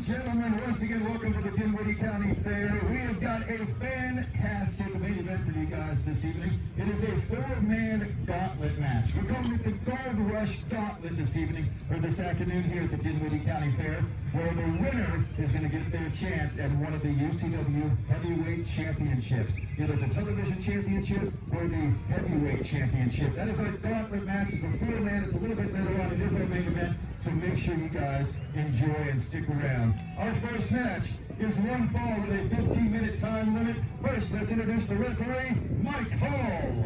and gentlemen, once again, welcome to the Dinwiddie County Fair. We have got a fantastic main event for you guys this evening. It is a four-man gauntlet match. We're calling it the Gold Rush Gauntlet this evening, or this afternoon here at the Dinwiddie County Fair, where the winner is going to get their chance at one of the UCW Heavyweight Championships, either the Television Championship or the Heavyweight Championship. That is our gauntlet match. It's a four-man. It's a little bit later on. It is our main event, so make sure you guys enjoy and stick around. Our first match is one fall with a 15-minute time limit. First, let's introduce the referee, Mike Hall.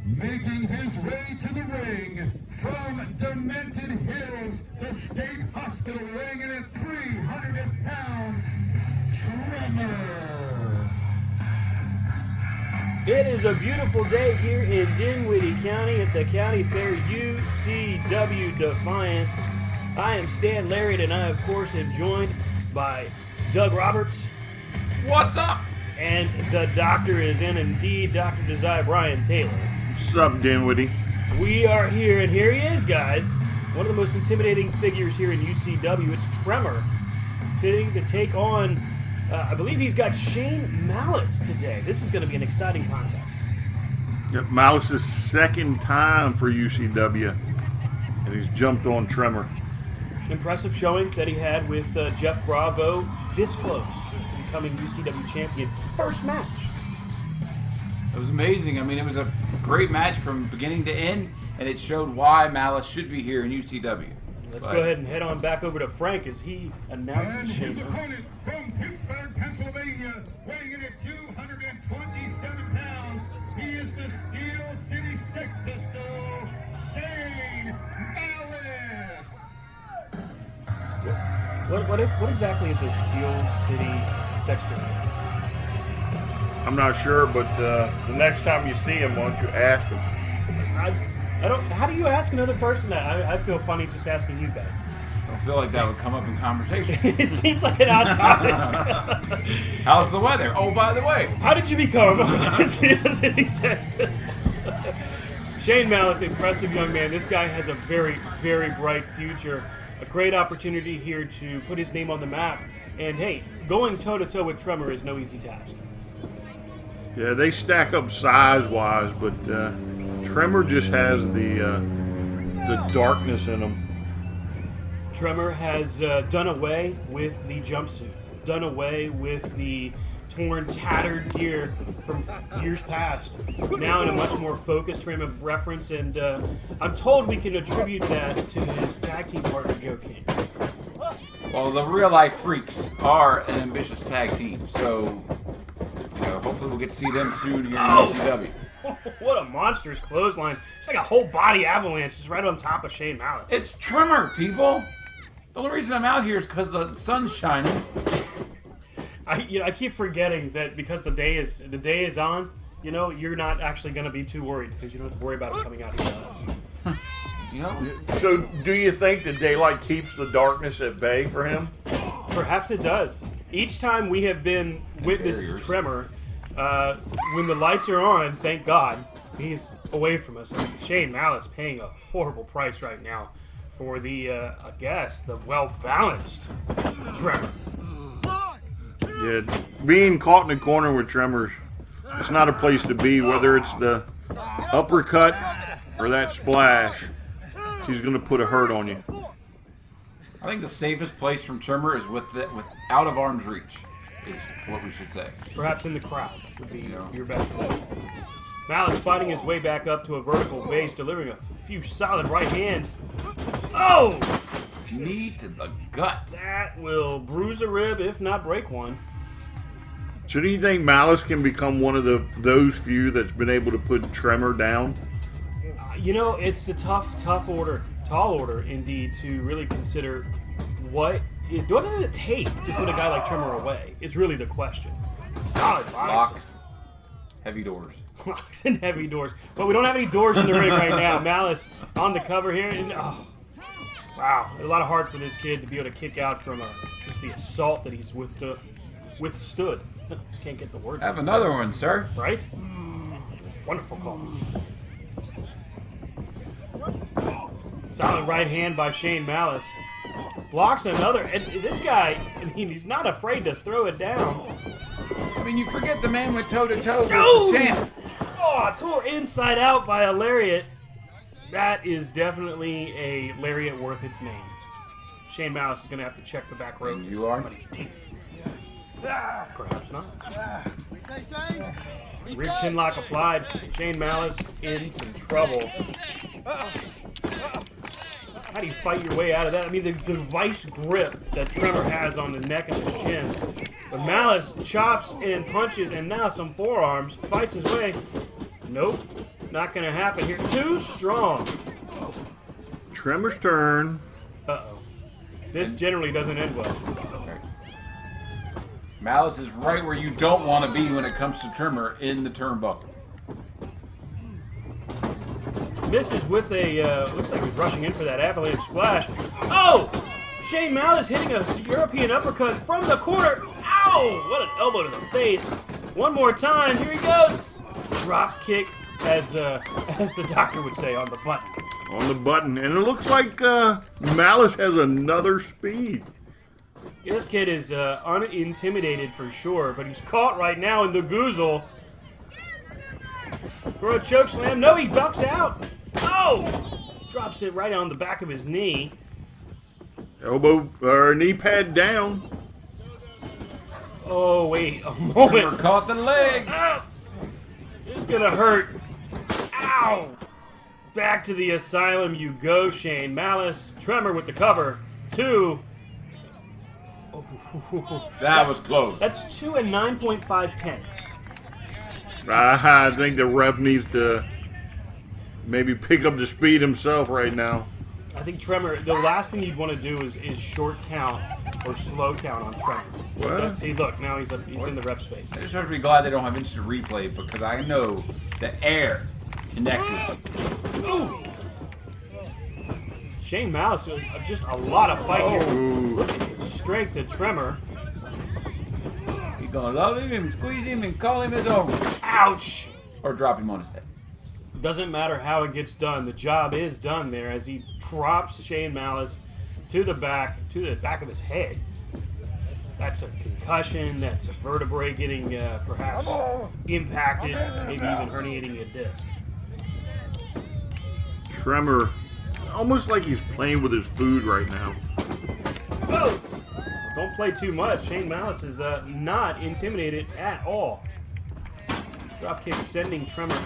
Making his way to the ring from Demented Hills, the state hospital, weighing in at 300 pounds, Tremmor. It is a beautiful day here in Dinwiddie County at the County Fair UCW Defiance. I am Stan Lariat, and I, of course, am joined by Doug Roberts. What's up? And the doctor is in, indeed, Dr. Desire Brian Taylor. What's up, Dinwiddie? We are here, and here he is, guys. One of the most intimidating figures here in UCW. It's Tremmor, fitting to take on, I believe he's got Shane Malice today. This is going to be an exciting contest. Yep, Malice's second time for UCW, and he's jumped on Tremmor. Impressive showing that he had with Jeff Bravo, this close to becoming UCW champion. First match. It was amazing. I mean, it was a great match from beginning to end, and it showed why Malice should be here in UCW. Let's go ahead and head on back over to Frank as he announces And Shane. his opponent from Pittsburgh, Pennsylvania, weighing in at 227 pounds, he is the Steel City Sex Pistol, Shane Malice. What exactly is a Steel City Sex Pistol? I'm not sure, but the next time you see him, why don't you ask him? I don't. How do you ask another person that? I feel funny just asking you guys. I don't feel like that would come up in conversation. It seems like an odd topic. How's the weather? Oh, by the way. How did you become a Steel City Sex Pistol? Shane Malice, impressive young man. This guy has a very, very bright future. A great opportunity here to put his name on the map. And hey, going toe-to-toe with Tremmor is no easy task. Yeah, they stack up size-wise, but Tremmor just has the darkness in him. Tremmor has done away with the jumpsuit, done away with the torn, tattered gear from years past. Now in a much more focused frame of reference, and I'm told we can attribute that to his tag team partner, Joe King. Well, the Real Life Freaks are an ambitious tag team, so hopefully we'll get to see them soon here in UCW. What a monstrous clothesline. It's like a whole body avalanche just right on top of Shane Malice. It's Tremmor, people. The only reason I'm out here is because the sun's shining. I keep forgetting that because the day is on, you're not actually going to be too worried because you don't have to worry about it coming out here to us. So, do you think the daylight keeps the darkness at bay for him? Perhaps it does. Each time we have been witness to Tremmor, when the lights are on, thank God, he's away from us. Shane Malice paying a horrible price right now for the well-balanced Tremmor. Yeah, being caught in the corner with Tremmor, it's not a place to be, whether it's the uppercut or that splash. He's going to put a hurt on you. I think the safest place from Tremmor is with out of arm's reach, is what we should say. Perhaps in the crowd would be your best bet. Malice fighting his way back up to a vertical base, delivering a few solid right hands. Oh! Knee to the gut. That will bruise a rib, if not break one. So do you think Malice can become one of those few that's been able to put Tremmor down? It's a tough order, tall order indeed, to really consider what does it take to put a guy like Tremmor away is really the question. Solid bicep. Locks. Heavy doors. Locks and heavy doors. But we don't have any doors in the ring right now. Malice on the cover here. And, wow. A lot of heart for this kid to be able to kick out from just the assault that he's withstood. Can't get the words. Have another one, sir. Right? Wonderful coffee. Solid right hand by Shane Malice. Blocks another. And this guy, I mean, he's not afraid to throw it down. I mean, you forget the man went toe-to-toe with Oh! the champ. Oh, tore inside out by a lariat. That is definitely a lariat worth its name. Shane Malice is going to have to check the back row for somebody's teeth. Perhaps not. Rear chin lock applied. Shane Malice in some trouble. How do you fight your way out of that? I mean, the vice grip that Tremmor has on the neck and the chin. But Malice chops and punches, and now some forearms. Fights his way. Nope. Not going to happen here. Too strong. Tremmor's turn. Uh-oh. This generally doesn't end well. Malice is right where you don't want to be when it comes to Tremmor in the turnbuckle. Misses with a, looks like he's rushing in for that avalanche splash. Oh! Shane Malice hitting a European uppercut from the corner. Ow! What an elbow to the face. One more time. Here he goes. Drop kick, as the doctor would say, on the button. On the button. And it looks like Malice has another speed. This kid is unintimidated for sure, but he's caught right now in the goozle. For a choke slam. No, he ducks out. Oh! Drops it right on the back of his knee. Elbow or knee pad down. Oh, wait a Tremmor moment. caught the leg. Ah! This is gonna hurt. Ow! Back to the asylum you go, Shane Malice. Tremmor with the cover. 2. That was close. That's 2 and 9.5 tenths. I think the ref needs to maybe pick up the speed himself right now. I think Tremmor, the last thing you'd want to do is short count or slow count on Tremmor. What? See, look, now he's in the ref's face. I just have to be glad they don't have instant replay because I know the air connected. Ooh! Shane Malice, just a lot of fight here. Ooh. Look at the strength of Tremmor. You're going to love him and squeeze him and call him his own. Ouch! Or drop him on his head. Doesn't matter how it gets done. The job is done there as he drops Shane Malice to the back of his head. That's a concussion. That's a vertebrae getting perhaps impacted, maybe even herniating a disc. Tremmor, almost like he's playing with his food right now. Whoa! Don't play too much. Shane Malice is not intimidated at all. Drop kick sending Tremmor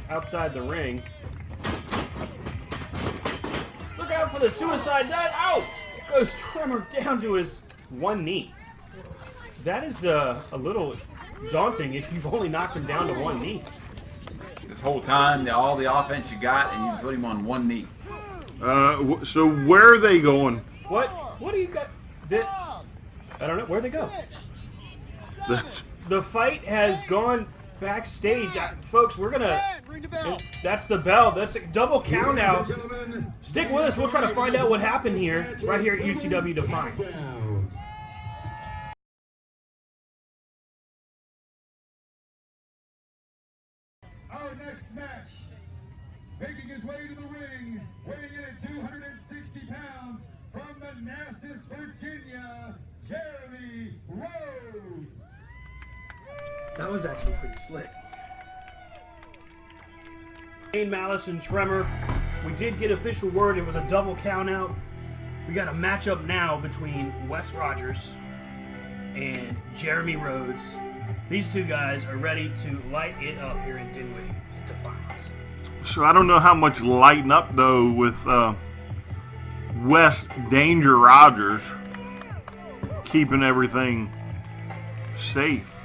outside the ring. Look out for the suicide dive. Ow! There goes Tremmor down to his one knee. That is a little daunting if you've only knocked him down to one knee. This whole time, all the offense you got, and you put him on one knee. So where are they going? What do you got? I don't know. Where'd they go? The fight has gone backstage. Folks, we're going to... That's the bell. That's a double count out. Stick with us. We'll try to find out what happened here, right here at UCW Defiance. Our next match, making his way to the ring, weighing in at 260 pounds, from Manassas, Virginia, Jeremy Rhodes. That was actually pretty slick. Shane Malice and Tremmor. We did get official word it was a double count out. We got a matchup now between Wes Rogers and Jeremy Rhodes. These two guys are ready to light it up here in Dinwiddie at Defiance. So I don't know how much lighting up though with Wes Danger Rogers keeping everything safe.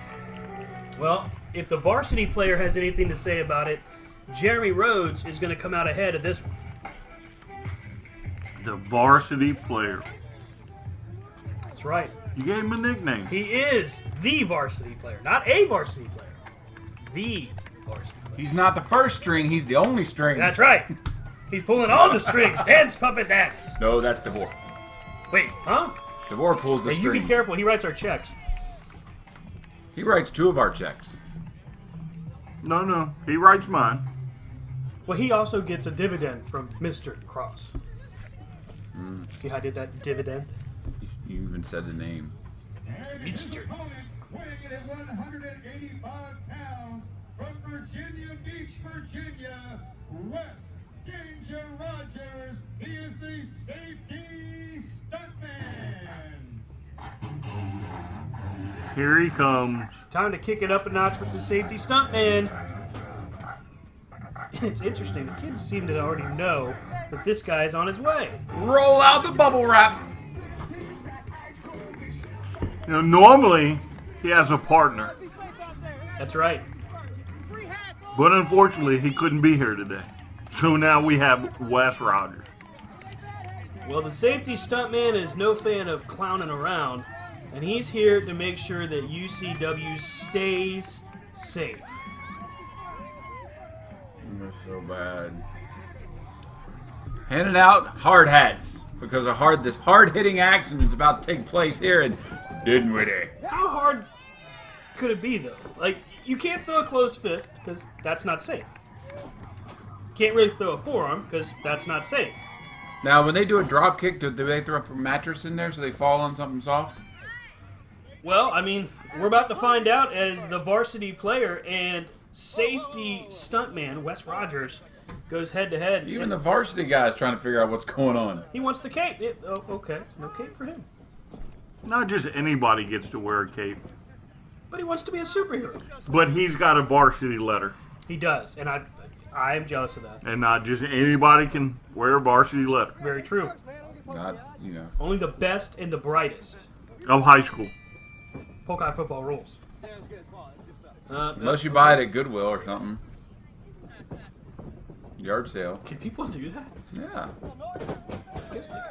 Well, if the varsity player has anything to say about it, Jeremy Rhodes is going to come out ahead of this one. The varsity player. That's right. You gave him a nickname. He is the varsity player, not a varsity player. The varsity player. He's not the first string, he's the only string. That's right. He's pulling all the strings. Dance, puppet, dance. No, that's DeVore. Wait, huh? DeVore pulls the Hey, you strings. be careful. He writes our checks. He writes 2 of our checks. No. He writes mine. Well, he also gets a dividend from Mr. Cross. See how I did that dividend? You even said the name. Mr. Weighing in at 185 pounds from Virginia Beach, Virginia, Wes Danger Rogers. He is the safety stuntman. Here he comes. Time to kick it up a notch with the safety stuntman. It's interesting. The kids seem to already know that this guy is on his way. Roll out the bubble wrap. You know, normally he has a partner, That's right. but unfortunately he couldn't be here today. So now we have Wes Rogers. Well, the safety stuntman is no fan of clowning around, and he's here to make sure that UCW stays safe. That's so bad. Handing out hard hats because of this hard-hitting action is about to take place here in Dinwiddie. How hard could it be, though? Like, you can't throw a closed fist because that's not safe. Can't really throw a forearm because that's not safe. Now, when they do a drop kick, do they throw a mattress in there so they fall on something soft? Well, I mean, we're about to find out as the varsity player and safety stuntman, Wes Rogers, goes head-to-head. Even the varsity guy is trying to figure out what's going on. He wants the cape. Okay, no cape for him. Not just anybody gets to wear a cape, But he wants to be a superhero. but he's got a varsity letter. He does, and I am jealous of that. And not just anybody can wear a varsity letter Very true. Not, Only the best and the brightest. of high school. Polk football rules. unless you buy it at Goodwill or something. Yard sale. Can people do that? Yeah. I guess they can.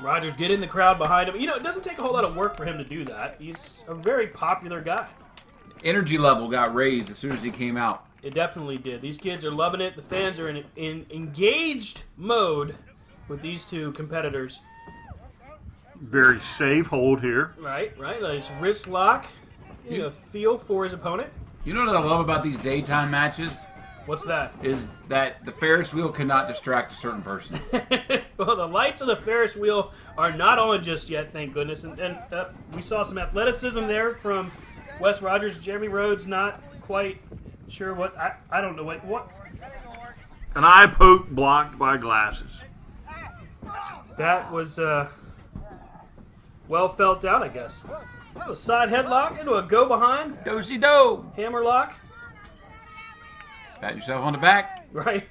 Rogers, get in the crowd behind him. You know, it doesn't take a whole lot of work for him to do that. He's a very popular guy. Energy level got raised as soon as he came out. It definitely did. These kids are loving it. The fans are in engaged mode with these two competitors. Very safe hold here. Right. Nice wrist lock. Getting a feel for his opponent. You know what I love about these daytime matches? What's that? Is that the Ferris wheel cannot distract a certain person. Well, the lights of the Ferris wheel are not on just yet, thank goodness. And we saw some athleticism there from Wes Rogers. Jeremy Rhodes, not quite sure what. I don't know what. An eye poke blocked by glasses. That was well felt out, I guess. A side headlock into a go behind Do-si-do. hammer lock. Pat yourself on the back. Right.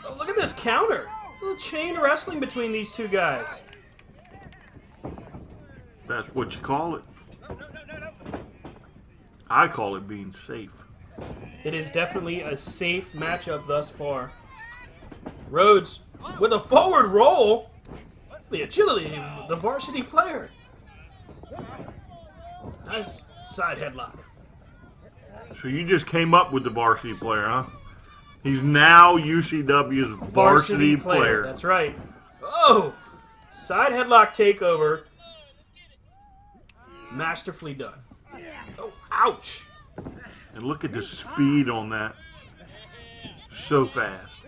Oh, look at this counter. A little chain wrestling between these two guys. That's what you call it. I call it being safe. It is definitely a safe matchup thus far. Rhodes with a forward roll. The agility of the varsity player. Nice side headlock. So you just came up with the varsity player, huh? He's now UCW's varsity player. That's right. Oh! Side headlock takeover. Masterfully done. Oh, ouch! And look at the speed on that. So fast.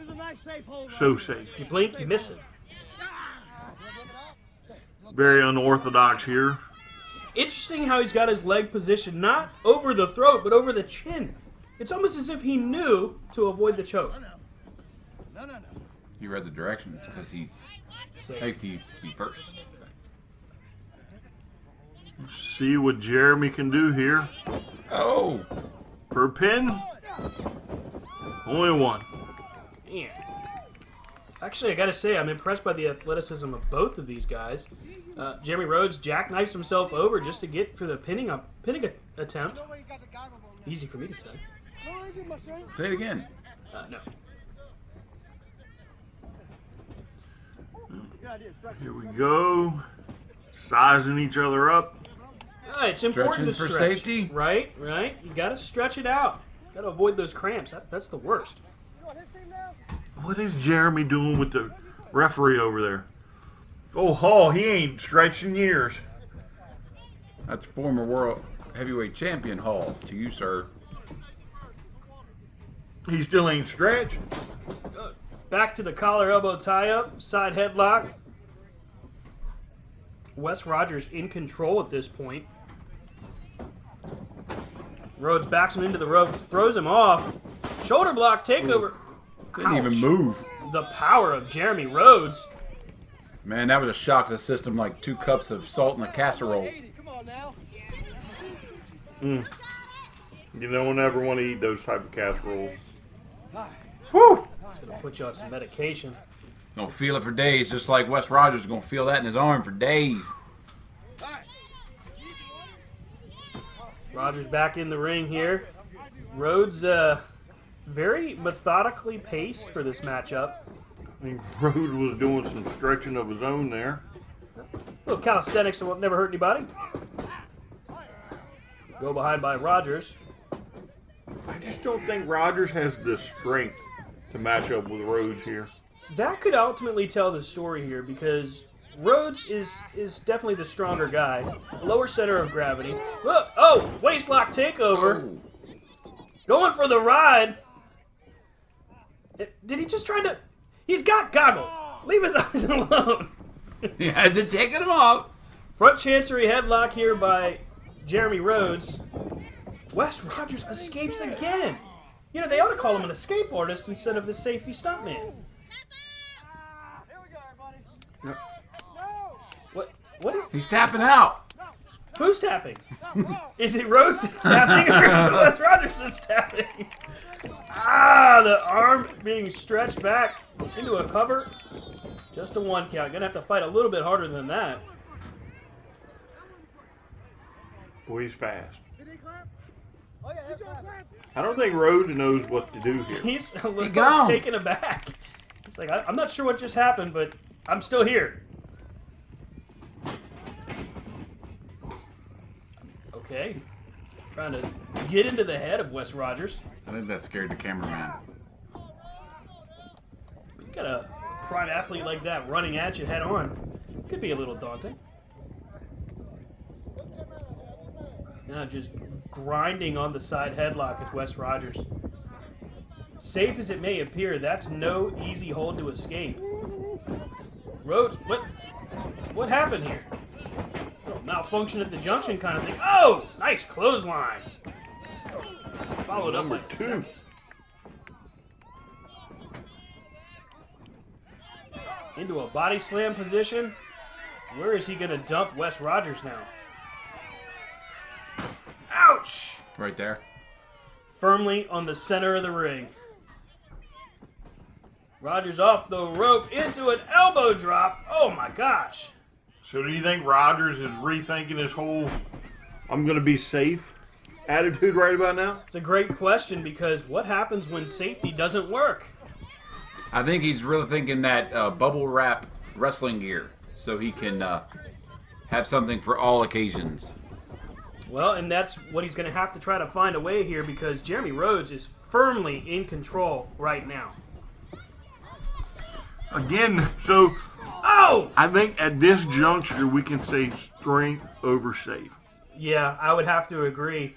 So safe. If you blink, you miss it. Very unorthodox here. Interesting how he's got his leg positioned not over the throat, but over the chin. It's almost as if he knew to avoid the choke. He read the directions because he's safety first. See what Jeremy can do here. Oh! For a pin, only one. Yeah. Actually, I gotta say, I'm impressed by the athleticism of both of these guys. Jeremy Rhodes jackknifes himself over just to get for the pinning attempt. Easy for me to say. Say it again. No. Here we go. Sizing each other up. It's important to for stretch. safety? Right. You gotta stretch it out. Gotta avoid those cramps. That's the worst. What is Jeremy doing with the referee over there? Oh, Hall, he ain't stretched in years. That's former world heavyweight champion Hall to you, sir. He still ain't stretched. Back to the collar elbow tie-up, side headlock. Wes Rogers in control at this point. Rhodes backs him into the ropes, throws him off. Shoulder block takeover. Didn't even Ouch. move. The power of Jeremy Rhodes. Man, that was a shock to the system, like 2 cups of salt in a casserole. You don't ever want to eat those type of casseroles. Woo! It's going to put you on some medication. Gonna feel it for days, just like Wes Rogers is gonna feel that in his arm for days. Rogers back in the ring here. Rhodes very methodically paced for this matchup. I think Rhodes was doing some stretching of his own there. A little calisthenics that won't never hurt anybody. Go behind by Rogers. I just don't think Rogers has the strength to match up with Rhodes here. That could ultimately tell the story here because Rhodes is definitely the stronger guy. Lower center of gravity. Look! Oh! Waistlock takeover. Going for the ride. Did he just try to... He's got goggles. Leave his eyes alone. He hasn't taken him off. Front chancery headlock here by Jeremy Rhodes. Wes Rogers escapes again. You know, they ought to call him an escape artist instead of the safety stuntman. What? He's tapping out. Who's tapping? Is it Rhodes that's tapping or is it Wes Rogers that's tapping? Ah, the arm being stretched back into a cover. Just a 1 count. Gonna have to fight a little bit harder than that. Boy, he's fast. I don't think Rhodes knows what to do here. He's a little gone. taken aback. He's like, I'm not sure what just happened, but I'm still here. Okay. Trying to get into the head of Wes Rogers. I think that scared the cameraman. You got a prime athlete like that running at you head on. Could be a little daunting. Now just grinding on the side headlock is Wes Rogers. Safe as it may appear, that's no easy hold to escape. Rhodes, what happened here? Oh, malfunction at the junction kind of thing. Oh, nice clothesline. Followed up by 2. Into a body slam position. Where is he going to dump Wes Rogers now? Ouch! Right there. Firmly on the center of the ring. Rogers off the rope into an elbow drop. Oh my gosh. So do you think Rogers is rethinking his whole I'm going to be safe attitude right about now? It's a great question because what happens when safety doesn't work? I think he's really thinking that bubble wrap wrestling gear so he can have something for all occasions. Well, and that's what he's going to have to try to find a way here because Jeremy Rhodes is firmly in control right now. Again, so Oh! I think at this juncture we can say strength over safe. Yeah, I would have to agree.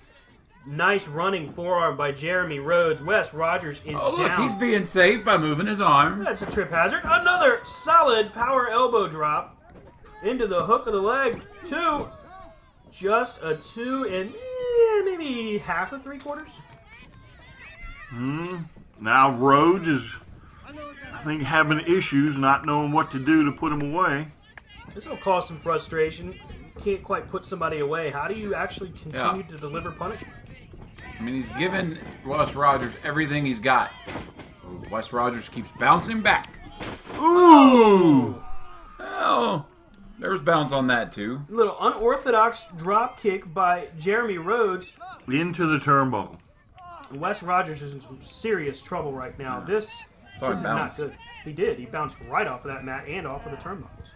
Nice running forearm by Jeremy Rhodes. Wes Rogers is Oh, look, down. he's being saved by moving his arm. That's a trip hazard. Another solid power elbow drop into the hook of the leg. 2. Just a 2 and maybe half of 3/4. Now Rhodes is, I think, having issues, not knowing what to do to put him away. This will cause some frustration. You can't quite put somebody away. How do you actually continue to deliver punishment? I mean, he's given Wes Rogers everything he's got. Wes Rogers keeps bouncing back. Ooh! Oh, there's bounce on that, too. A little unorthodox drop kick by Jeremy Rhodes. Into the turnbuckle. Wes Rogers is in some serious trouble right now. This is bounce. not good. He did. He bounced right off of that mat and off of the turnbuckles.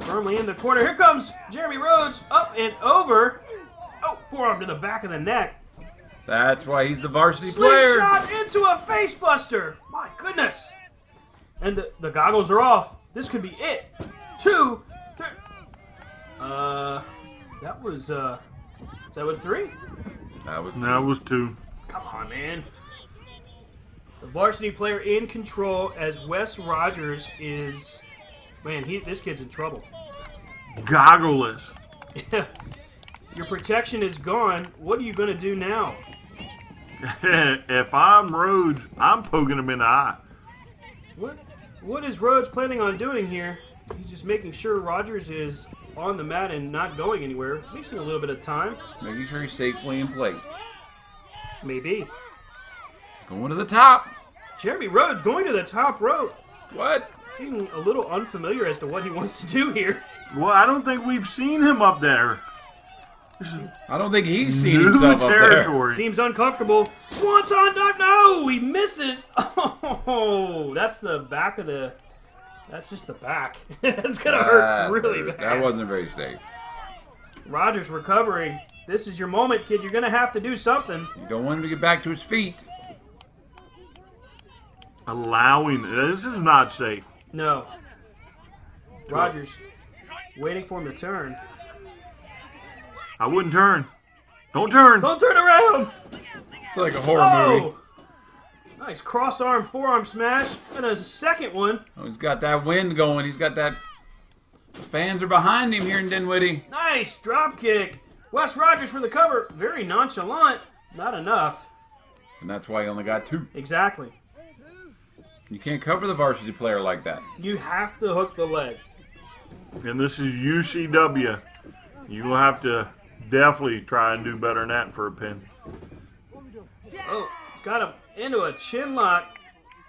Firmly in the corner. Here comes Jeremy Rhodes. Up and over. Oh, forearm to the back of the neck. That's why he's the varsity player. Slingshot into a facebuster. My goodness. And the goggles are off. This could be it. 2, 3. That was Is that what, 3? That was That was 2. Come on, man. The varsity player in control as Wes Rogers is... Man, this kid's in trouble. Goggleless. Your protection is gone. What are you going to do now? If I'm Rhodes, I'm poking him in the eye. What is Rhodes planning on doing here? He's just making sure Rogers is on the mat and not going anywhere. Wasting a little bit of time. making sure he's safely in place. Maybe. Going to the top. Jeremy Rhodes going to the top rope. What? Seeming a little unfamiliar as to what he wants to do here. Well, I don't think we've seen him up there. This is I don't think he's seen new himself up there. territory. Seems uncomfortable. Swanton dive. No, he misses. Oh, that's the back of the... That's just the back. It's going to hurt really bad. That wasn't very safe. Rogers recovering. This is your moment, kid. You're going to have to do something. You don't want him to get back to his feet. Allowing this is not safe. No. Rogers waiting for him to turn. I wouldn't turn. Don't turn. Don't turn around. It's like a horror movie. Nice cross-arm, forearm smash. And a second one. Oh, he's got that wind going. He's got that... The fans are behind him here in Dinwiddie. Nice drop kick. Wes Rogers for the cover. Very nonchalant. Not enough. And that's why he only got 2. Exactly. You can't cover the varsity player like that. You have to hook the leg. And this is UCW. You'll have to definitely try and do better than that for a pin. Oh, he's got him into a chin lock.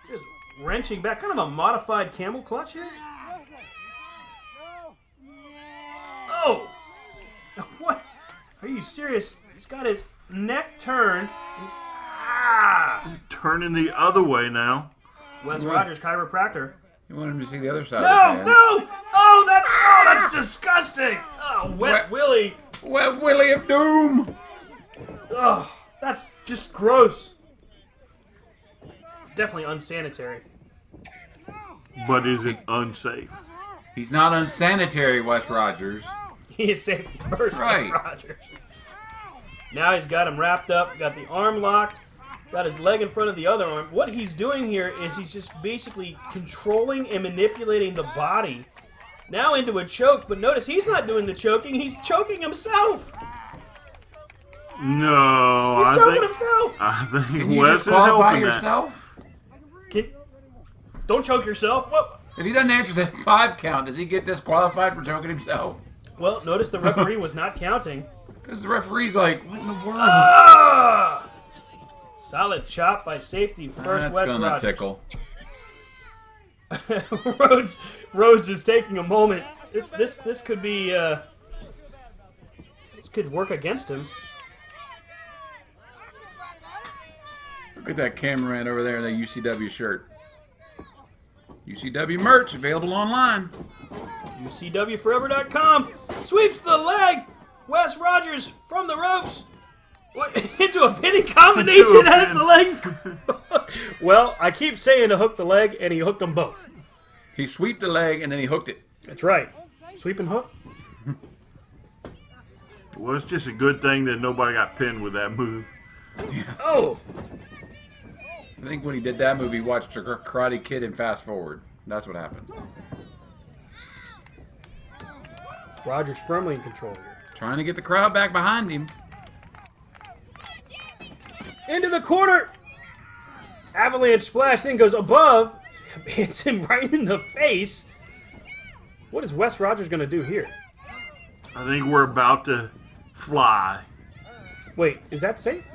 Just wrenching back. Kind of a modified camel clutch here. Oh! What? Are you serious? He's got his neck turned. He's Turning the other way now. Wes Rogers, chiropractor. You want him to see the other side No, of the fan. no! Oh, that's disgusting! Oh, wet Willie. Wet Willie of Doom! Oh, that's just gross. Definitely unsanitary. But is it unsafe? He's not unsanitary, Wes Rogers. He is safety first, Right. Wes Rogers. Now he's got him wrapped up, got the arm locked, got his leg in front of the other arm. What he's doing here is he's just basically controlling and manipulating the body. Now into a choke, but notice he's not doing the choking, he's choking himself. No, He's I choking think himself. I think Can you Wes is disqualify helping that. yourself? Don't choke yourself. What? If he doesn't answer that 5 count, does he get disqualified for choking himself? Well, notice the referee was not counting. Because the referee's like, what in the world? Ah! Solid chop by safety first, That's Wes gonna Rogers. tickle. Rhodes is taking a moment. This could be this could work against him. Look at that cameraman over there in that UCW shirt. UCW merch available online. UCWforever.com sweeps the leg. Wes Rogers from the ropes into a pinning combination as the legs. Well, I keep saying to hook the leg, and he hooked them both. He sweeped the leg and then he hooked it. That's right. Sweep and hook. Well, it's just a good thing that nobody got pinned with that move. Oh, I think when he did that move, he watched Karate Kid and Fast Forward. That's what happened. Rogers firmly in control here. Trying to get the crowd back behind him. Into the corner. Avalanche splash then goes above. Hits him right in the face. What is Wes Rogers going to do here? I think we're about to fly. Wait, is that safe?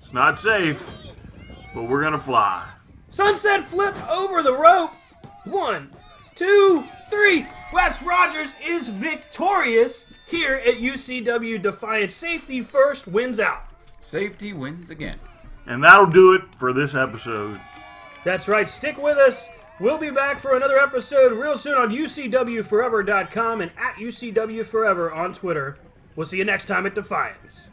It's not safe, but we're gonna fly. Sunset flip over the rope. 1, 2, 3. Wes Rogers is victorious here at UCW Defiance. Safety first wins out. Safety wins again. And that'll do it for this episode. That's right. Stick with us. We'll be back for another episode real soon on UCWforever.com and at UCWforever on Twitter. We'll see you next time at Defiance.